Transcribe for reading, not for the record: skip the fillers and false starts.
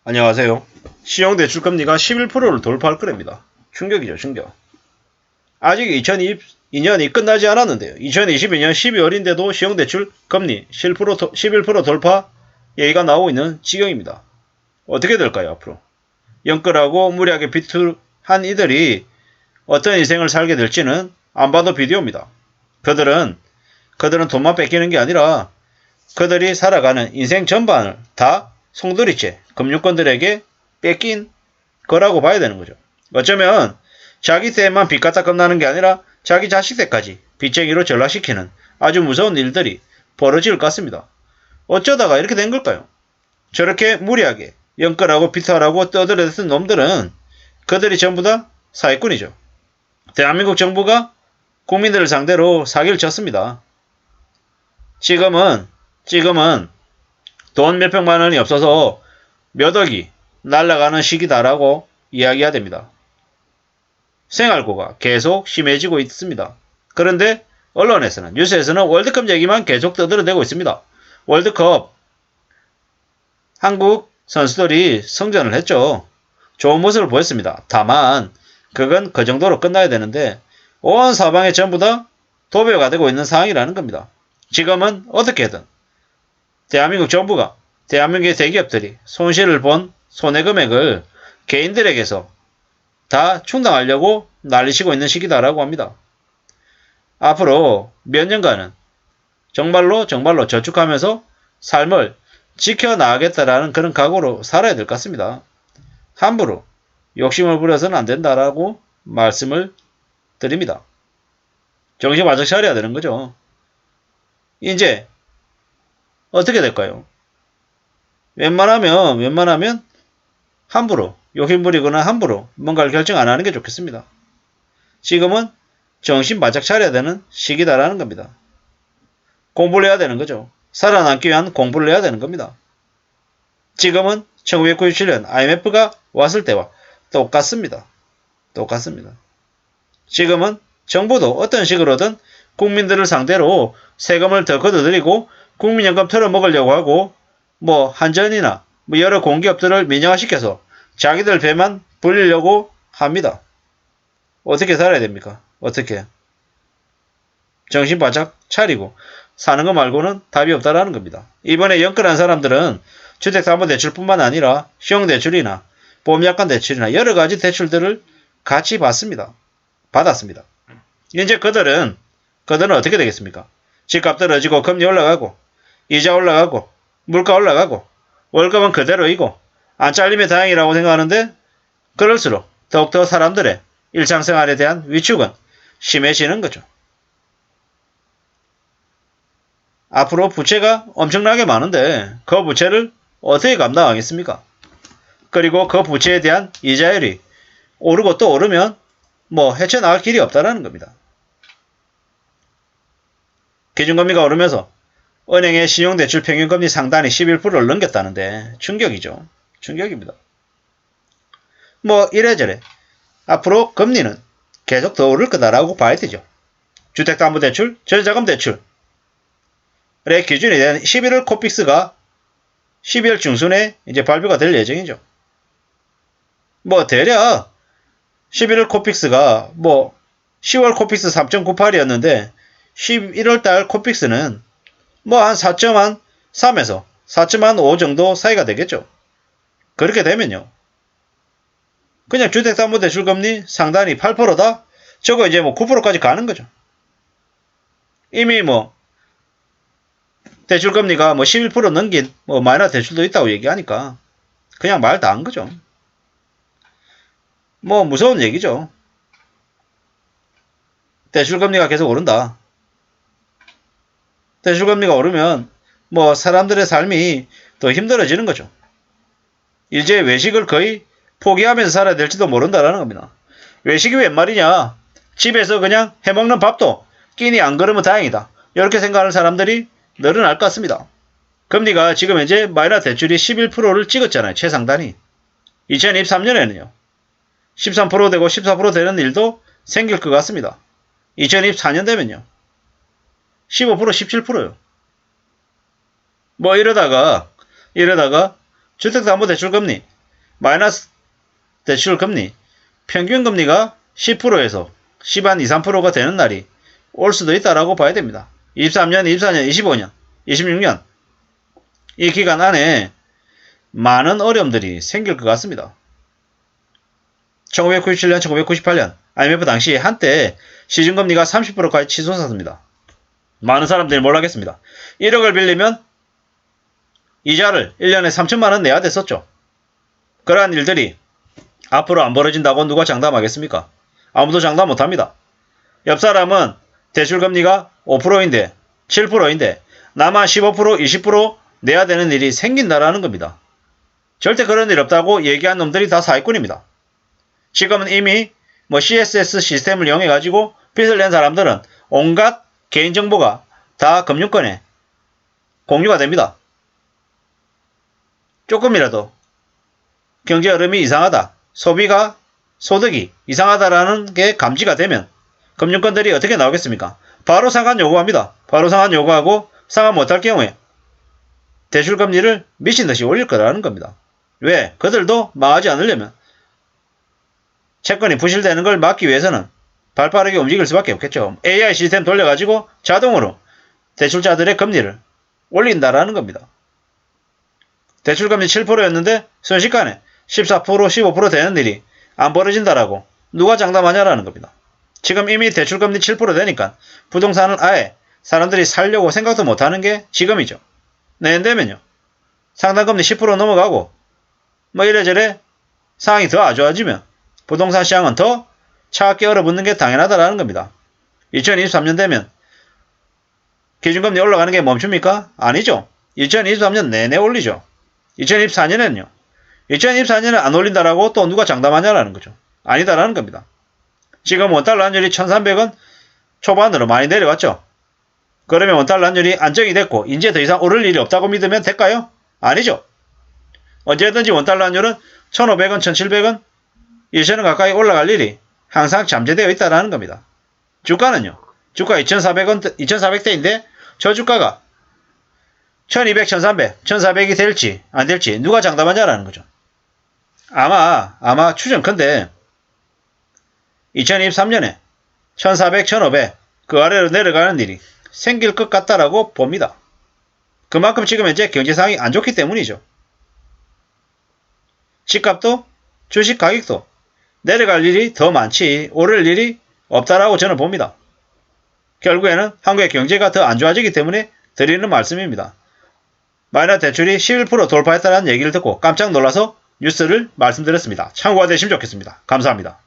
안녕하세요. 신용대출금리가 11%를 돌파할 거랍니다. 충격이죠, 충격. 아직 2022년이 끝나지 않았는데요. 2022년 12월인데도 신용대출 금리 11% 돌파 얘기가 나오고 있는 지경입니다. 어떻게 될까요, 앞으로? 영끌하고 무리하게 비투한 이들이 어떤 인생을 살게 될지는 안 봐도 비디오입니다. 그들은 돈만 뺏기는 게 아니라 그들이 살아가는 인생 전반을 다 송두리째 금융권들에게 뺏긴 거라고 봐야 되는 거죠. 어쩌면 자기 세만 빚 갖다 끝나는 게 아니라 자기 자식 세까지 빚쟁이로 전락시키는 아주 무서운 일들이 벌어질 것 같습니다. 어쩌다가 이렇게 된 걸까요? 저렇게 무리하게 연끌하고 비탈하고 떠들어댔던 놈들은 그들이 전부 다 사기꾼이죠. 대한민국 정부가 국민들을 상대로 사기를 쳤습니다. 지금은 돈 몇백만 원이 없어서 몇 억이 날아가는 시기다라고 이야기해야 됩니다. 생활고가 계속 심해지고 있습니다. 그런데 언론에서는 뉴스에서는 월드컵 얘기만 계속 떠들어대고 있습니다. 월드컵 한국 선수들이 성전을 했죠. 좋은 모습을 보였습니다. 다만 그건 그 정도로 끝나야 되는데 온 사방에 전부 다 도배가 되고 있는 상황이라는 겁니다. 지금은 어떻게든 대한민국 정부가 대한민국의 대기업들이 손실을 본 손해금액을 개인들에게서 다 충당하려고 난리치고 있는 시기다라고 합니다. 앞으로 몇 년간은 정말로 저축하면서 삶을 지켜나가겠다라는 그런 각오로 살아야 될 것 같습니다. 함부로 욕심을 부려서는 안 된다라고 말씀을 드립니다. 정신 바짝 차려야 되는 거죠. 이제 어떻게 될까요? 웬만하면 함부로 욕심 부리거나 함부로 뭔가를 결정 안 하는 게 좋겠습니다. 지금은 정신 바짝 차려야 되는 시기다라는 겁니다. 공부를 해야 되는 거죠. 살아남기 위한 공부를 해야 되는 겁니다. 지금은 1997년 IMF가 왔을 때와 똑같습니다. 지금은 정부도 어떤 식으로든 국민들을 상대로 세금을 더 걷어들이고 국민연금 털어먹으려고 하고 한전이나 여러 공기업들을 민영화시켜서 자기들 배만 불리려고 합니다. 어떻게 살아야 됩니까? 어떻게? 정신 바짝 차리고 사는 거 말고는 답이 없다라는 겁니다. 이번에 연끌한 사람들은 주택담보대출뿐만 아니라 신용대출이나 보험약관대출이나 여러 가지 대출들을 같이 받았습니다. 이제 그들은 어떻게 되겠습니까? 집값 떨어지고 금리 올라가고 이자 올라가고 물가 올라가고 월급은 그대로이고 안 잘리면 다행이라고 생각하는데 그럴수록 더욱더 사람들의 일상생활에 대한 위축은 심해지는 거죠. 앞으로 부채가 엄청나게 많은데 그 부채를 어떻게 감당하겠습니까? 그리고 그 부채에 대한 이자율이 오르고 또 오르면 헤쳐나갈 길이 없다라는 겁니다. 기준금리가 오르면서 은행의 신용대출 평균금리 상단이 11%를 넘겼다는데 충격이죠. 충격입니다. 이래저래 앞으로 금리는 계속 더 오를 거다라고 봐야 되죠. 주택담보대출, 전자금대출의 기준이 된 11월 코픽스가 12월 중순에 이제 발표가 될 예정이죠. 대략 11월 코픽스가 10월 코픽스 3.98이었는데 11월달 코픽스는 한 4.3에서 4.5 정도 사이가 되겠죠. 그렇게 되면요. 그냥 주택담보대출 금리 상단이 8%다? 저거 이제 9%까지 가는 거죠. 이미 대출금리가 11% 넘긴 마이너스 대출도 있다고 얘기하니까 그냥 말 다 한 거죠. 무서운 얘기죠. 대출금리가 계속 오른다. 대출금리가 오르면 사람들의 삶이 더 힘들어지는 거죠. 이제 외식을 거의 포기하면서 살아야 될지도 모른다라는 겁니다. 외식이 웬 말이냐. 집에서 그냥 해먹는 밥도 끼니 안 그러면 다행이다. 이렇게 생각하는 사람들이 늘어날 것 같습니다. 금리가 지금 현재 마이너스 대출이 11%를 찍었잖아요. 최상단이. 2023년에는요. 13% 되고 14% 되는 일도 생길 것 같습니다. 2024년 되면요. 15%, 17%요. 이러다가 주택담보대출 금리 마이너스 대출금리, 평균금리가 10%에서 10한 2, 3%가 되는 날이 올 수도 있다라고 봐야 됩니다. 23년, 24년, 25년, 26년 이 기간 안에 많은 어려움들이 생길 것 같습니다. 1997년, 1998년 IMF 당시 한때 시중금리가 30%까지 치솟았습니다. 많은 사람들이 몰라겠습니다. 1억을 빌리면 이자를 1년에 3천만원 내야 됐었죠. 그러한 일들이 앞으로 안 벌어진다고 누가 장담하겠습니까? 아무도 장담 못합니다. 옆 사람은 대출금리가 5%인데 7%인데 나만 15%, 20% 내야 되는 일이 생긴다라는 겁니다. 절대 그런 일 없다고 얘기한 놈들이 다 사기꾼입니다. 지금은 이미 CSS 시스템을 이용해 가지고 빚을 낸 사람들은 온갖 개인정보가 다 금융권에 공유가 됩니다. 조금이라도 경제 흐름이 이상하다, 소득이 이상하다라는 게 감지가 되면 금융권들이 어떻게 나오겠습니까? 바로 상환 요구합니다. 바로 상환 요구하고 상환 못할 경우에 대출금리를 미친듯이 올릴 거라는 겁니다. 왜? 그들도 망하지 않으려면 채권이 부실되는 걸 막기 위해서는 발빠르게 움직일 수밖에 없겠죠. AI 시스템 돌려가지고 자동으로 대출자들의 금리를 올린다라는 겁니다. 대출금리 7%였는데 순식간에 14%, 15% 되는 일이 안 벌어진다라고 누가 장담하냐라는 겁니다. 지금 이미 대출금리 7% 되니까 부동산을 아예 사람들이 살려고 생각도 못하는 게 지금이죠. 내년 되면요. 상당금리 10% 넘어가고 이래저래 상황이 더 안 좋아지면 부동산 시장은 더 차갑게 얼어붙는 게 당연하다라는 겁니다. 2023년 되면 기준금리 올라가는 게 멈춥니까? 아니죠. 2023년 내내 올리죠. 2024년에는요. 2024년에 안 올린다라고 또 누가 장담하냐라는 거죠. 아니다라는 겁니다. 지금 원달러 환율이 1300원 초반으로 많이 내려왔죠. 그러면 원달러 환율이 안정이 됐고 이제 더 이상 오를 일이 없다고 믿으면 될까요? 아니죠. 언제든지 원달러 환율은 1500원, 1700원, 1천원 가까이 올라갈 일이 항상 잠재되어 있다는 겁니다. 주가는요. 주가 2400원, 2400대인데 저 주가가 1200, 1300, 1400이 될지 안 될지 누가 장담하냐라는 거죠. 아마 추정컨대 2023년에 1400, 1500 그 아래로 내려가는 일이 생길 것 같다라고 봅니다. 그만큼 지금 현재 경제 상황이 안 좋기 때문이죠. 집값도 주식 가격도 내려갈 일이 더 많지 오를 일이 없다라고 저는 봅니다. 결국에는 한국의 경제가 더 안 좋아지기 때문에 드리는 말씀입니다. 마이너스 대출이 11% 돌파했다는 얘기를 듣고 깜짝 놀라서 뉴스를 말씀드렸습니다. 참고가 되시면 좋겠습니다. 감사합니다.